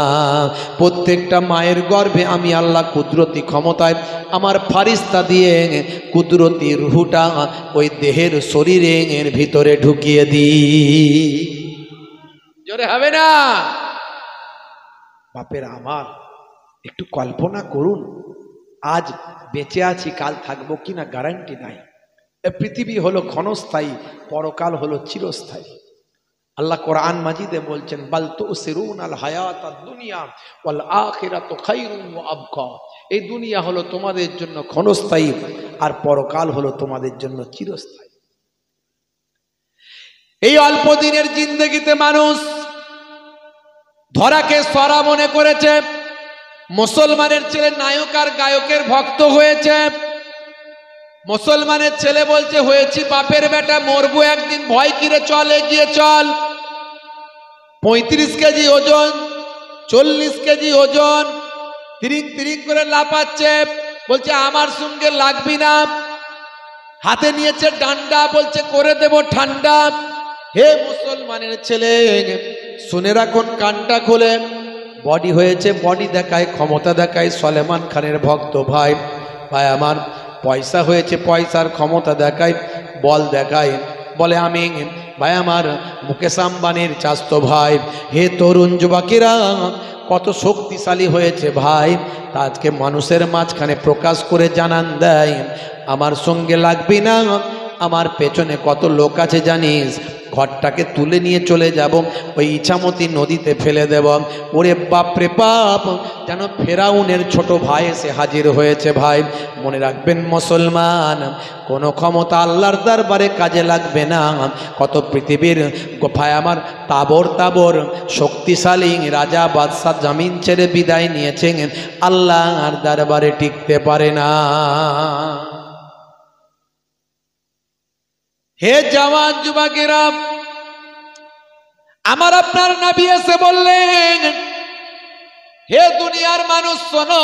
Speaker 1: প্রত্যেকটা মায়ের গর্ভে আমি আল্লাহ কুদরতি ক্ষমতায় আমার ফারিস্তা দিয়ে কুদরতি রুহটা ওই দেহের শরীরের ভিতরে ঢুকিয়ে দিই। জোরে হবে না? বাপের আমার, একটু কল্পনা করুন, আজ বেঁচে আছি, কাল থাকবো কিনা গ্যারান্টি নাই। পৃথিবী হলো ক্ষণস্থায়ী, পরকাল হলো চিরস্থায়ী। আল্লাহ কোরআন মাজিদে বলছেন, বাল তুসিরুনাল হায়াতাদ দুনিয়া ওয়াল আখিরাতু খায়রুন ওয়া আবকা। এই দুনিয়া হলো তোমাদের জন্য ক্ষণস্থায়ী আর পরকাল হলো তোমাদের জন্য চিরস্থায়ী। এই অল্প দিনের জিন্দেগিতে মানুষ ধরাকে সরা মনে করেছে, মুসলমানের ছেলে নায়ক আর গায়কের ভক্ত হয়েছে। মুসলমানের ছেলে বলছে হয়েছি বাপের বেটা, মরবো একদিন, ভয় কিরে চল, এগিয়ে চল। 35 কেজি ওজন, 40 কেজি ওজন, তিরিং তিরিং করে লাফাচ্ছে, বলছে আমার সঙ্গে লাগবি না। হাতে নিয়েছে ডান্ডা, বলছে করে দেব ঠান্ডা। হে মুসলমানের ছেলে, শুনে রাখুন, কানটা খুলে, বডি হয়েছে, বডি দেখায়, ক্ষমতা দেখায়, সলেমান খানের ভক্ত ভাই ভাই আমার। পয়সা হয়েছে, পয়সার ক্ষমতা দেখায়, বল দেখায়, বলে আমি ভাই আমার মুকেশ আম্বানির চাস্তো ভাই। হে তরুণ যুবকেরা, কত শক্তিশালী হয়েছে ভাই, তা আজকে মানুষের মাঝখানে প্রকাশ করে জানান দেয় আমার সঙ্গে লাগবি না। আমার পেছনে কত লোক আছে জানিস, ঘরটাকে তুলে নিয়ে চলে যাব, ওই ইছামতি নদীতে ফেলে দেব। ওরে বাপরে বাপ, যেন ফেরাউনের ছোট ভাই এসে হাজির হয়েছে। ভাই মনে রাখবেন মুসলমান, কোনো ক্ষমতা আল্লাহর দরবারে কাজে লাগবে না। কত পৃথিবীর ভাই আমার তাবর তাবর শক্তিশালী রাজা বাদশাহ জমিন ছেড়ে বিদায় নিয়েছেন, আল্লাহর দরবারে টিকতে পারে না। হে জওয়ান যুবকেরা, আমার আপনার নবী এসে বললেন, হে দুনিয়ার মানুষ শোনো,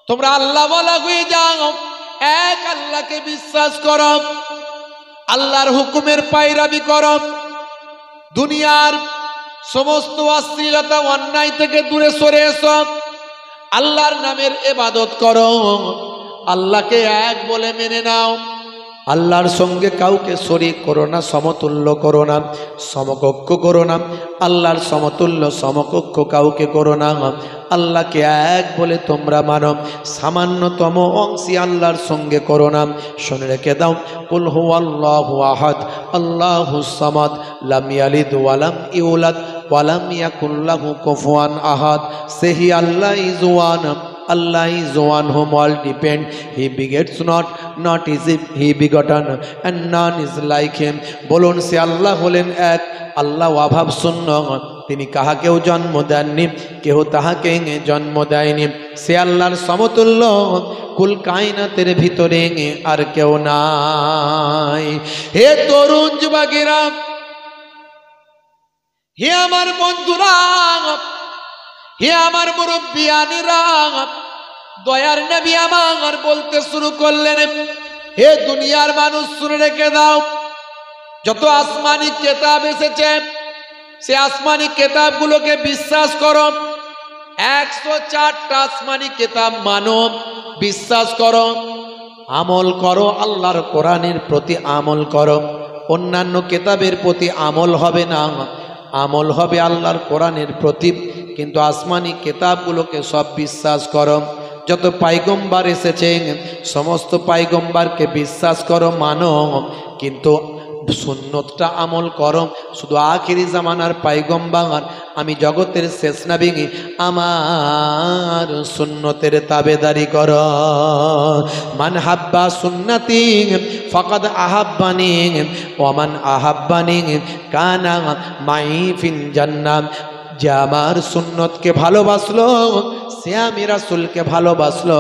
Speaker 1: তোমরা আল্লাহ ওয়ালা হয়ে যাও, এক আল্লাহকে বিশ্বাস করো, আল্লাহর হুকুমের পায়রাবি করো, দুনিয়ার সমস্ত অশ্লীলতা অন্যায় থেকে দূরে সরে এসো, আল্লাহর নামের ইবাদত করো, আল্লাহকে এক বলে মেনে নাও, আল্লাহর সঙ্গে কাউকে শরীক করো না, সমতুল্য করো না, সমকক্ষ করো না, আল্লাহর সমতুল্য সমকক্ষ কাউকে করো না, আল্লাহকে এক বলে তোমরা মানো, সামান্যতম অংশী আল্লাহর সঙ্গে করো না। শুনে রেখে দাও, কুল হুয়াল্লাহু আহাদ আল্লাহুস সামাদ লাম ইয়ালিদ ওয়া লাম ইউলাদ ওয়া লাম ইয়াকুল লাহু কুফুয়ান আহাদ। সেহি Allah is one, Allah is one whom all depend. He begets not, not is he begotten, and none is like him. বলুন সে আল্লাহ হলেন এক, আল্লাহ অভাব শূন্য, তিনি কাহাকেও জন্ম দেননি, কেহ তাহাকে জন্ম দেয়নি। সে আল্লাহর সমতুল্য, কুল কায়নাতের ভিতরে আর কেউ নাই। হে তরুণ যুবকেরা, হে আমার বন্ধুরা, হে আমার মুরব্বিয়ানেরা, দয়ার নবী আমার বলতে শুরু করলেন, হে দুনিয়ার মানুষ শুনে রেখে দাও, যত আসমানি কিতাব এসেছে সে আসমানি কিতাবগুলোকে বিশ্বাস করো। 104টা আসমানি কিতাব মানব, বিশ্বাস করো, আমল করো, আল্লাহর কোরআনের প্রতি আমল করো। অন্যান্য কিতাবের প্রতি আমল হবে না, আমল হবে আল্লাহর কোরআনের প্রতি। কিন্তু আসমানি কিতাবগুলোকে সব বিশ্বাস করো। যত পাইগম্বার এসেছে সমস্ত পাইগম্বারকে বিশ্বাস করো, মানো, কিন্তু সুন্নতটা আমল করো। শুধু আখিরি জামানার পাইগম্বার, আমি জগতের শেষ নবী, আমার সুন্নতের তাবেদারি করো। মান হাব্বা সুন্নতি ফাকাদ আহাব্বানি ওয়া মান আহাব্বানি কানা মাই ফিল জান্নাহ। যে আমার সুন্নতকে ভালোবাসলো সে আমি রাসূলকে ভালোবাসলো,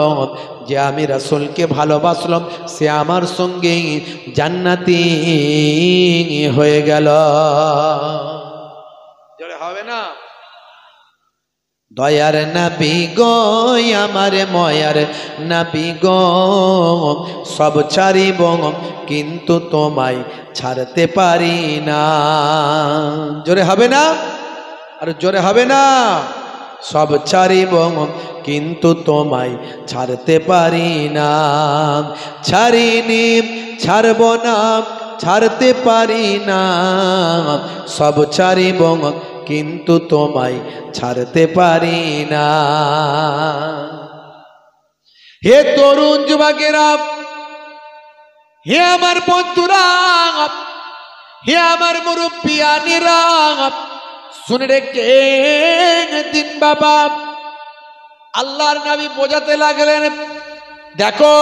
Speaker 1: যে আমি রাসূলকে ভালোবাসলো সে আমার সঙ্গে জান্নাতি হয়ে গেল। জোরে হবে না? দয়ার নবী গো আমার ময়ার নবী গো, সব ছাড়িব কিন্তু তোমায় ছাড়তে পারি না। জোরে হবে না? আর জোরে হবে না? সব ছাড়িব কিন্তু তোমায় ছাড়তে পারি না। ছাড়িনি, ছাড়ব না, ছাড়তে পারি না। সব ছাড়িব কিন্তু তোমায় ছাড়তে পারি না। হে তরুণ যুবকেরা, হে আমার বন্ধুরা, হে আমার মুরব্বিয়ানেরা, শুনে রেখে দিন বাবা। আল্লাহর নবী বোঝাতে লাগলেন, দেখো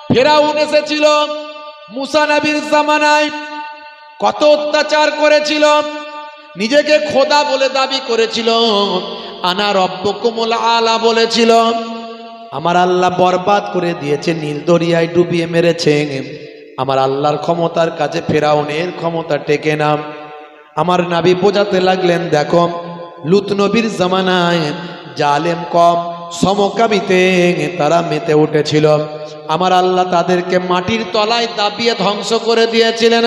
Speaker 1: ফেরাউন এসেছিল মুসা নবীর জামানায়, কত অত্যাচার করেছিল, নিজেকে খোদা বলে দাবি করেছিল, আনা রব্বুকুমুল আলা বলেছিল। আমার আল্লাহ বরবাদ করে দিয়েছে, নীল দরিয়ায় ডুবিয়ে মেরেছে। আমার আল্লাহর ক্ষমতার কাছে ফেরাউনের ক্ষমতা টেকে না। আমার নবী বোঝাতে লাগলেন, দেখো লুত নবীর জামানায় জালেম কম সমকামিতে তারা মেতে উঠেছিল, আমার আল্লাহ তাদেরকে মাটির তলায় দাবিয়ে ধ্বংস করে দিয়েছিলেন।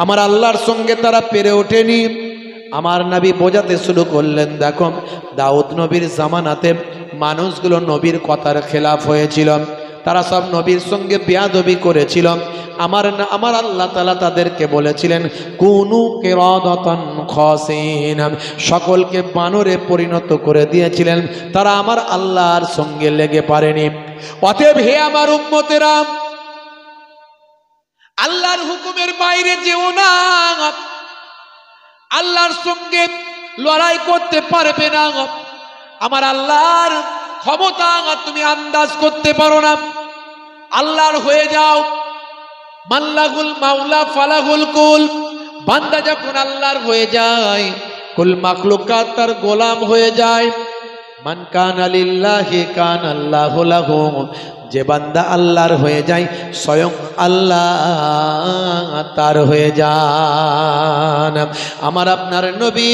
Speaker 1: আমার আল্লাহর সঙ্গে তারা পেরে ওঠেনি। আমার নবী বোঝাতে শুরু করলেন, দেখো দাউদ নবীর জামানাতে মানুষগুলো নবীর কথার খেলাফ হয়েছিল, তারা সব নবীর সঙ্গে বেয়াদবি করেছিল। আমার আল্লাহ তাআলা তাদেরকে বলেছিলেন, কুনু কিরাদাতান খাসিন, সকলকে বানরে পরিণত করে দিয়েছিলেন। তারা আমার আল্লাহর সঙ্গে লেগে পারেনি। অতএব হে আমার উম্মতেরা, আল্লাহর হুকুমের বাইরে যেও না, আল্লাহর সঙ্গে লড়াই করতে পারবে না। আমার আল্লাহর ক্ষমতা তুমি আন্দাজ করতে পারো না। আল্লাহর হয়ে যাও, মাল্লাহুল মাওলা ফালাহুল কুল। বান্দা যখন আল্লাহর হয়ে যায়, কুল মাখলুকাত তার গোলাম হয়ে যায়। মান কানা লিল্লাহি কানা আল্লাহু লাহু। যে বান্দা আল্লাহর হয়ে যায়, স্বয়ং আল্লাহ তার হয়ে যান। আমার আপনার নবী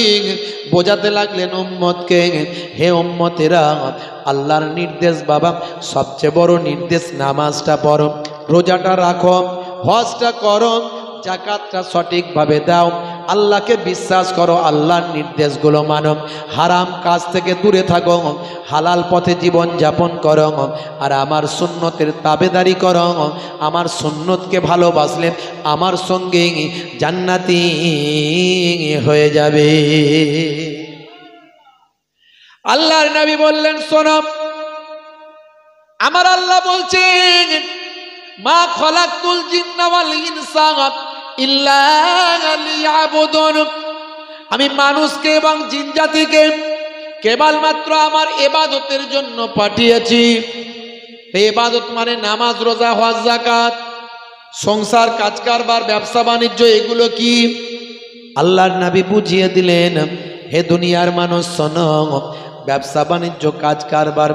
Speaker 1: বোঝাতে লাগলেন উম্মতকে, হে উম্মতেরা, আল্লাহর নির্দেশ বাবা, সবচেয়ে বড় নির্দেশ নামাজটা পড়ো, রোজাটা রাখো, হজটা করো, যাকাতটা সঠিকভাবে দাও, আল্লাহকে বিশ্বাস করো, আল্লাহর নির্দেশগুলো মানো, হারাম কাজ থেকে দূরে থাকো, হালাল পথে জীবন যাপন করো, আর আমার সুন্নতের তাবেদারি করো। আমার সুন্নতকে ভালোবাসলে আমার সঙ্গে জান্নাতি হয়ে যাবে। আল্লাহর নবী বললেন, শোনো, আমার আল্লাহ বলছেন, মা খলাকতুল জিন্না ওয়াল ইনসা ইল্লা লিয়াবুদুন। আমি মানুষকে এবং জিন জাতিকে কেবলমাত্র আমার ইবাদতের জন্য পাঠিয়েছি। এই ইবাদত মানে নামাজ, রোজা, হজ, যাকাত, সংসার, কাজ কারবার, ব্যবসা বাণিজ্য, এগুলো কি?
Speaker 2: আল্লাহর নবী বুঝিয়ে দিলেন, হে দুনিয়ার মানুষ শোনো, ব্যবসা বাণিজ্য কাজ কারবার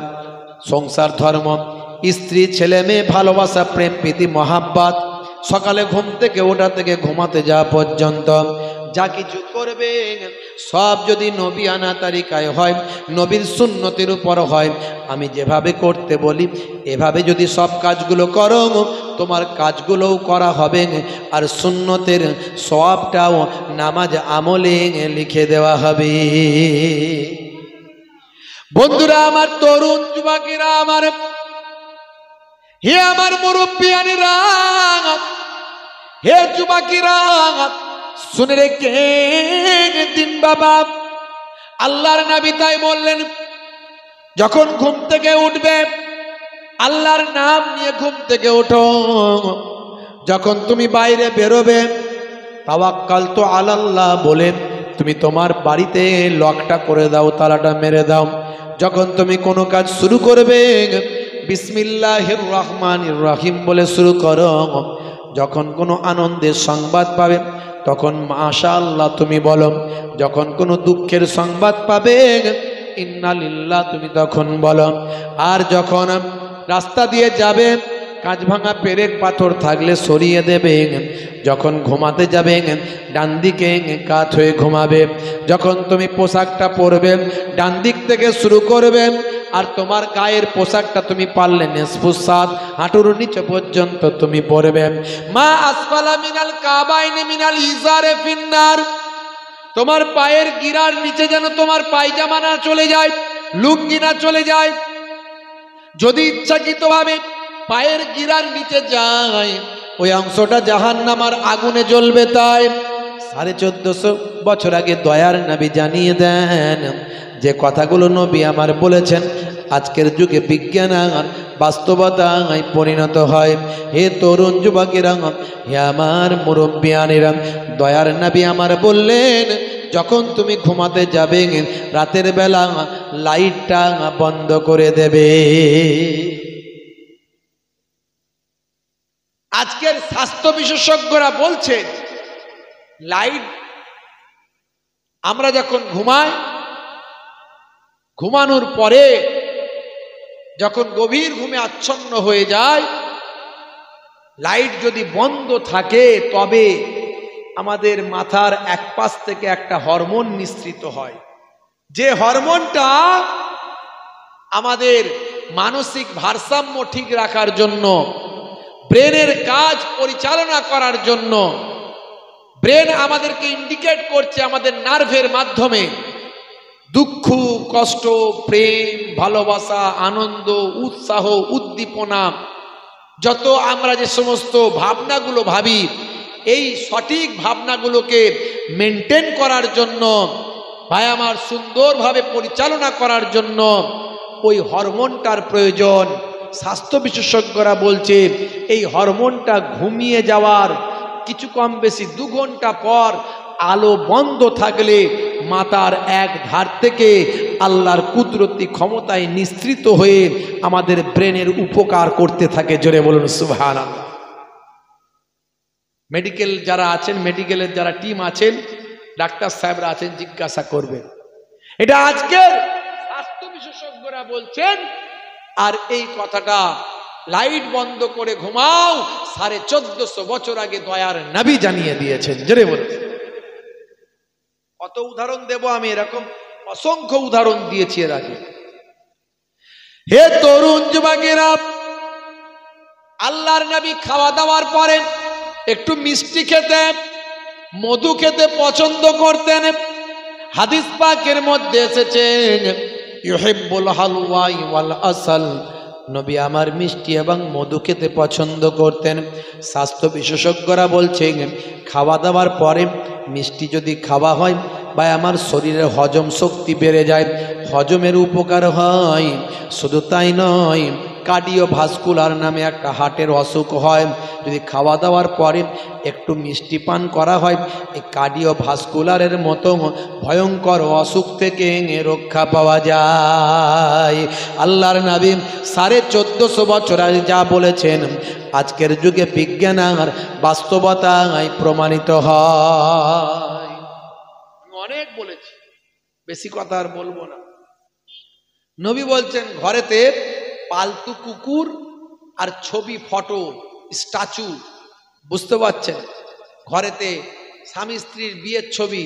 Speaker 2: সংসার ধর্ম স্ত্রী ছেলে মেয়ে ভালোবাসা প্রেম প্রীতি মহাব্বত সকালে ঘুম থেকে ওঠা থেকে ঘুমাতে যাওয়া পর্যন্ত যা কিছু করবে সব যদি নবী আনা তারিকায় হয়, নবীর সুন্নতের উপর হয়, আমি যেভাবে করতে বলি এভাবে যদি সব কাজগুলো করো তোমার কাজগুলোও করা হবে আর সুন্নতের সওয়াবটাও নামাজ আমলে লিখে দেওয়া হবে।
Speaker 1: বন্ধুরা আমার, তরুণ যুবকেরা আমার, হে আমার মুরব্বিয়ানেরা, হে যুবকেরা, শুনে রেখে দিন বাবা, আল্লাহর নবী তাই বললেন, যখন ঘুম থেকে উঠবে আল্লাহর নাম নিয়ে ঘুম থেকে ওঠো। যখন তুমি বাইরে বেরোবে তাওয়াক্কালতু আলাল্লাহ বলে তুমি তোমার বাড়িতে লকটা করে দাও, তালাটা মেরে দাও। যখন তুমি কোনো কাজ শুরু করবে বিসমিল্লাহির রহমানির রহিম বলে শুরু করো। যখন কোনো আনন্দের সংবাদ পাবে তখন মাশাআল্লাহ তুমি বলো। যখন কোনো দুঃখের সংবাদ পাবে ইন্না লিল্লাহ তুমি তখন বলো। আর যখন রাস্তা দিয়ে যাবে কাঁচ ভাঙা পেরেক পাথর থাকলে সরিয়ে দেবে। যখন ঘুমাতে যাবে ডান দিকে কাত হয়ে ঘুমাবে। যখন তুমি পোশাকটা পরবে ডান দিক থেকে শুরু করবে আর তোমার গায়ের পোশাকটা তুমি পারলে নিসফুসাদ হাঁটুর নিচে পর্যন্ত তুমি পরবে। মা আসফালা মিনাল কাবাইনি মিনাল ইজারে ফিন্নার, তোমার পায়ের গিরার নিচে যেন তোমার পায়জামা না চলে যায়, লুঙ্গি না চলে যায়। যদি ইচ্ছাকৃতভাবে পায়ের গিরার নিচে যায় ওই অংশটা জাহান্নামের আগুনে জ্বলবে। তাই
Speaker 2: 1450 বছর আগে দয়ার নবী জানিয়ে দেন যে কথাগুলো নবী আমার বলেছেন আজকের যুগে বিজ্ঞান আর বাস্তবতায় পরিণত হয়। হে তরুণ যুবকেরা, হে আমার মুরব্বিয়ানেরা, দয়ার নবী আমার বললেন যখন তুমি ঘুমাতে যাবে রাতের বেলা লাইটটা বন্ধ করে দেবে।
Speaker 1: আজকের স্বাস্থ্য বিশেষজ্ঞরা বলছেন লাইট আমরা যখন ঘুমাই, ঘুমানোর পরে যখন গভীর ঘুমে আচ্ছন্ন হয়ে যায়, লাইট যদি বন্ধ থাকে তবে আমাদের মাথার এক পাশ থেকে একটা হরমোন নিঃসৃত হয়, যে হরমোনটা আমাদের মানসিক ভারসাম্য ঠিক রাখার জন্য, ব্রেনের কাজ পরিচালনা করার জন্য, ব্রেন আমাদেরকে ইন্ডিকেট করছে আমাদের নার্ভের মাধ্যমে দুঃখ কষ্ট প্রেম ভালোবাসা আনন্দ উৎসাহ উদ্দীপনা যত আমরা যে সমস্ত ভাবনাগুলো ভাবি, এই সঠিক ভাবনাগুলোকে মেনটেন করার জন্য, ভাই আমার সুন্দরভাবে পরিচালনা করার জন্য ওই হরমোনটার প্রয়োজন। স্বাস্থ্য বিশেষজ্ঞরা বলছে এই হরমোনটা ঘুমিয়ে যাওয়ার কিছু কম বেশি 2 ঘন্টা পর আলো বন্ধ থাকলে মাথার এক ধার থেকে আল্লাহর কুদরতি ক্ষমতায় নিঃসৃত হয়ে আমাদের ব্রেনের উপকার করতে থাকে। জোরে বলুন সুবহানাল্লাহ। মেডিকেল যারা আছেন, মেডিকেলের যারা টিম আছেন, ডাক্তার সাহেবরা আছেন, জিজ্ঞাসা করবেন। এটা আজকের স্বাস্থ্য বিশেষজ্ঞরা বলছেন। আর এই কথাটা লাইট বন্ধ করে ঘুমাও 1450 বছর আগে দয়ার নবী জানিয়ে দিয়েছেন। জোরে বলুন। কত উদাহরণ দেব আমি, এরকম অসংখ্য উদাহরণ দিয়েছি এর আগে। হে তরুণ যুবকেরা, আল্লাহর নবী খাওয়া দাওয়ার পরে একটু মিষ্টি খেতে মধু খেতে পছন্দ করতেন। হাদিস পাকের মধ্যে এসেছে ইউহিব্বুল হালওয়া ওয়াল আসাল, নবী আমার মিষ্টি এবং মধু খেতে পছন্দ করতেন। স্বাস্থ্য বিশেষজ্ঞরা বলছেন খাওয়া দাওয়ার পরে মিষ্টি যদি খাওয়া হয় বা আমার শরীরের হজম শক্তি বেড়ে যায়, হজমের উপকার হয়। শুধু তাই নয়, কার্ডিওভাস্কুলার নামে একটা হার্টের অসুখ হয়, যদি খাওয়া দাওয়ার পরে একটু মিষ্টি পান করা হয় এই কার্ডিওভাস্কুলারের মতো ভয়ঙ্কর অসুখ থেকে রক্ষা পাওয়া যায়। আল্লাহর নবী 1450 বছর আগে যা বলেছেন আজকের যুগে বিজ্ঞান আর বাস্তবতায় প্রমাণিত হয়।
Speaker 2: অনেক বলেছি, বেশি কথা আর বলবো না। নবী বলছেন ঘরেতে পালতু কুকুর আর ছবি, ফটো, স্ট্যাচু, বুঝতে পারছেন, ঘরেতে স্বামী স্ত্রীর বিয়ের ছবি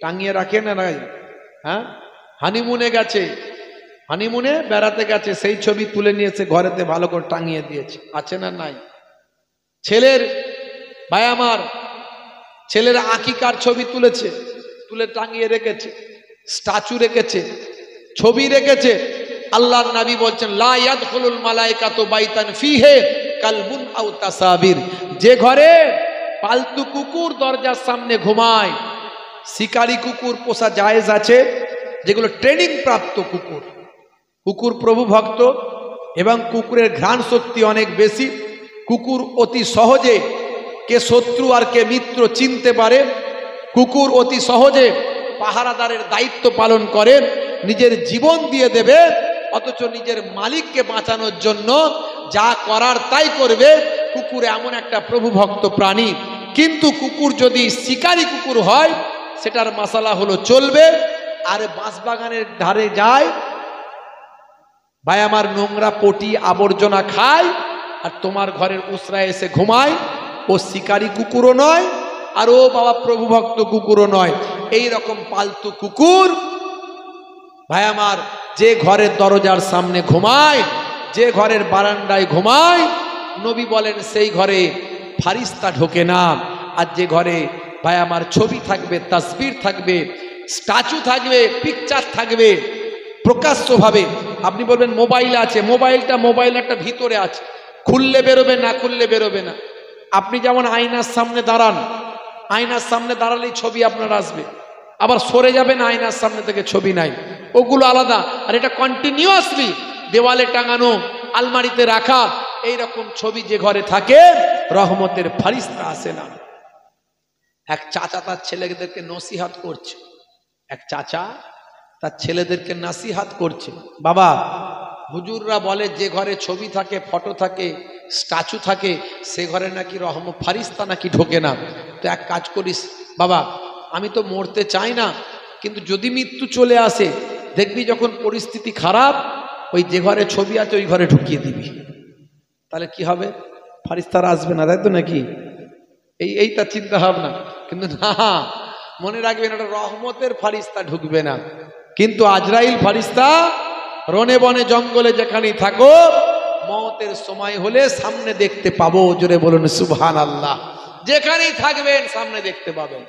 Speaker 2: টাঙিয়ে রাখে না নাই? হ্যাঁ, হানিমুনে গেছে, হানিমুনে বেড়াতে গেছে, সেই ছবি তুলে নিয়েছে ঘরেতে ভালো করে টাঙিয়ে দিয়েছে, আছে না নাই? ছেলের ভাই আমার, ছেলের আকিকার ছবি তুলেছে, তুলে টাঙিয়ে রেখেছে, স্ট্যাচু রেখেছে, ছবি রেখেছে। আল্লাহর নবী বলছেন লা ইয়াদখুলুল মালাইকাতু বাইতান ফিহি কালবুন আও তাসাবির, যে ঘরে পালতু কুকুর দরজার সামনে ঘুমায়, শিকারি কুকুর পোষা জায়েজ আছে, যেগুলো ট্রেনিং প্রাপ্ত কুকুর, কুকুর প্রভু ভক্ত এবং কুকুরের ঘ্রাণ শক্তি অনেক বেশি, কুকুর অতি সহজে কে শত্রু আর কে মিত্র চিনতে পারে, কুকুর অতি সহজে পাহারাদারের দায়িত্ব পালন করে, নিজের জীবন দিয়ে দেবে, অথচ নিজের মালিককে বাঁচানোর জন্য যা করার তাই করবে। কুকুর এমন একটা প্রভু ভক্ত প্রাণী। কিন্তু কুকুর যদি শিকারী কুকুর হয়, সেটার মশলা হলো চলবে, আর বাঁশবাগানের ধারে যায়, ভাই আমার, নোংরা পটি আবর্জনা খায়, আর তোমার ঘরের উসরায় এসে ঘুমায়, ও শিকারী কুকুরও নয়, আর ও বাবা প্রভু ভক্ত কুকুরও নয়। এই রকম পালতু কুকুর ভাই আমার, যে ঘরের দরজার সামনে ঘুমায়, যে ঘরের বারান্দায় ঘুমায়, নবী বলেন সেই ঘরে ফারিস্তা ঢোকে না। আর যে ঘরে ভাই আমার ছবি থাকবে, তাসবির থাকবে, স্ট্যাচু থাকবে, পিকচার থাকবে প্রকাশ্যভাবে, আপনি বলবেন মোবাইল আছে, মোবাইল একটা ভিতরে আছে, খুললে বেরোবে, না খুললে বেরোবে না। আপনি যেমন আয়নার সামনে দাঁড়ান, আয়নার সামনে দাঁড়ালেই ছবি আপনার আসবে, আবার সরে যাবেন আয়নার সামনে থেকে ছবি নাই, ওগুলো আলাদা। আর এটা কন্টিনিউয়াসলি দেওয়ালে টাঙানো, আলমারিতে রাখা, এই রকম ছবি যে ঘরে থাকে, রহমতের ফারিস্তা আসে না। এক চাচা তার ছেলেদেরকে নসিহত করছে, এক চাচা তার ছেলেদেরকে নসিহত করছে, বাবা হুজুররা বলে যে ঘরে ছবি থাকে, ফটো থাকে, স্ট্যাচু থাকে, সে ঘরে নাকি ফারিস্তা নাকি ঢোকে না। তো এক কাজ করিস বাবা, আমি তো মরতে চাই না, কিন্তু যদি মৃত্যু চলে আসে, দেখবি যখন পরিস্থিতি খারাপ, ওই যে ঘরে ছবি আছে ওই ঘরে ঢুকিয়ে দিবি, তাহলে কি হবে, ফারিস্তারা আসবে না, তাই তো নাকি? এই তার চিন্তা ভাবনা। কিন্তু না, মনে রাখবেন এটা রহমতের ফারিস্তা ঢুকবে না, কিন্তু আজরাইল ফারিস্তা রনে বনে জঙ্গলে যেখানেই থাকো, মওতের সময় হলে সামনে দেখতে পাবো। জোরে বলুন সুবহানাল্লাহ। যেখানেই থাকবেন সামনে দেখতে পাবেন।